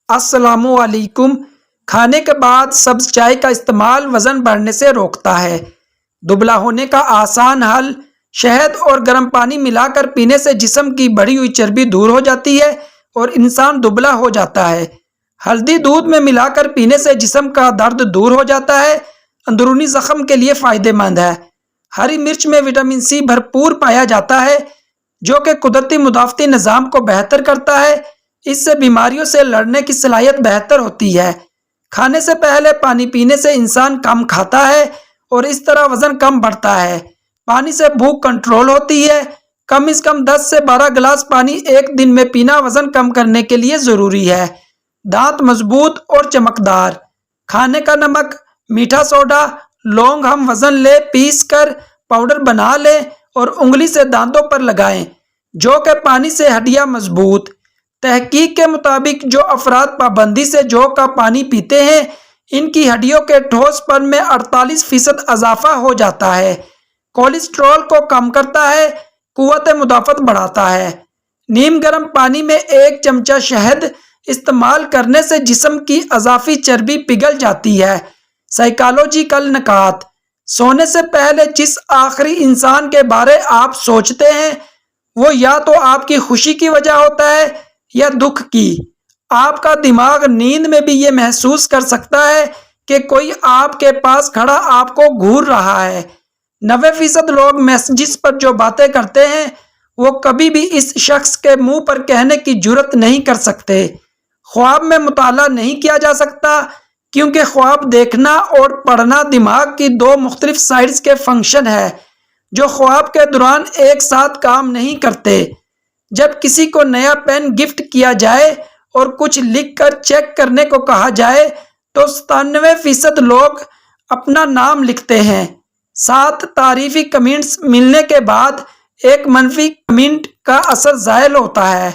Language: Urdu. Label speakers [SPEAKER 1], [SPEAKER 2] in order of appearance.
[SPEAKER 1] السلام علیکم۔ کھانے کے بعد سبز چائے کا استعمال وزن بڑھنے سے روکتا ہے۔ دبلا ہونے کا آسان حل: شہد اور گرم پانی ملا کر پینے سے جسم کی بڑھی ہوئی چربی دور ہو جاتی ہے اور انسان دبلا ہو جاتا ہے۔ ہلدی دودھ میں ملا کر پینے سے جسم کا درد دور ہو جاتا ہے، اندرونی زخم کے لیے فائدہ مند ہے۔ ہری مرچ میں وٹامن سی بھرپور پایا جاتا ہے جو کہ قدرتی مدافعتی نظام کو بہتر کرتا ہے۔ اس سے بیماریوں سے لڑنے کی صلاحیت بہتر ہوتی ہے۔ کھانے سے پہلے پانی پینے سے انسان کم کھاتا ہے اور اس طرح وزن کم بڑھتا ہے۔ پانی سے بھوک کنٹرول ہوتی ہے۔ کم از کم 10 سے 12 گلاس پانی ایک دن میں پینا وزن کم کرنے کے لیے ضروری ہے۔ دانت مضبوط اور چمکدار: کھانے کا نمک، میٹھا سوڈا، لونگ ہم وزن لے پیس کر پاؤڈر بنا لیں اور انگلی سے دانتوں پر لگائیں، جو کہ پانی سے ہڈیاں مضبوط۔ تحقیق کے مطابق جو افراد پابندی سے جو کا پانی پیتے ہیں ان کی ہڈیوں کے ٹھوس پن میں 48% اضافہ ہو جاتا ہے، کولیسٹرول کو کم کرتا ہے، قوت مدافعت بڑھاتا ہے۔ نیم گرم پانی میں 1 چمچہ شہد استعمال کرنے سے جسم کی اضافی چربی پگھل جاتی ہے۔ سائیکالوجیکل نکات: سونے سے پہلے جس آخری انسان کے بارے آپ سوچتے ہیں وہ یا تو آپ کی خوشی کی وجہ ہوتا ہے یا دکھ کی۔ آپ کا دماغ نیند میں بھی یہ محسوس کر سکتا ہے کہ کوئی آپ کے پاس کھڑا آپ کو گھور رہا ہے۔ 90% لوگ میسجز پر جو باتیں کرتے ہیں وہ کبھی بھی اس شخص کے منہ پر کہنے کی جرات نہیں کر سکتے۔ خواب میں مطالعہ نہیں کیا جا سکتا کیونکہ خواب دیکھنا اور پڑھنا دماغ کی 2 مختلف سائیڈز کے فنکشن ہیں جو خواب کے دوران ایک ساتھ کام نہیں کرتے۔ جب کسی کو نیا پین گفٹ کیا جائے اور کچھ لکھ کر چیک کرنے کو کہا جائے تو 97% لوگ اپنا نام لکھتے ہیں۔ 7 تعریفی کمنٹس ملنے کے بعد ایک منفی کمنٹ کا اثر زائل ہوتا ہے۔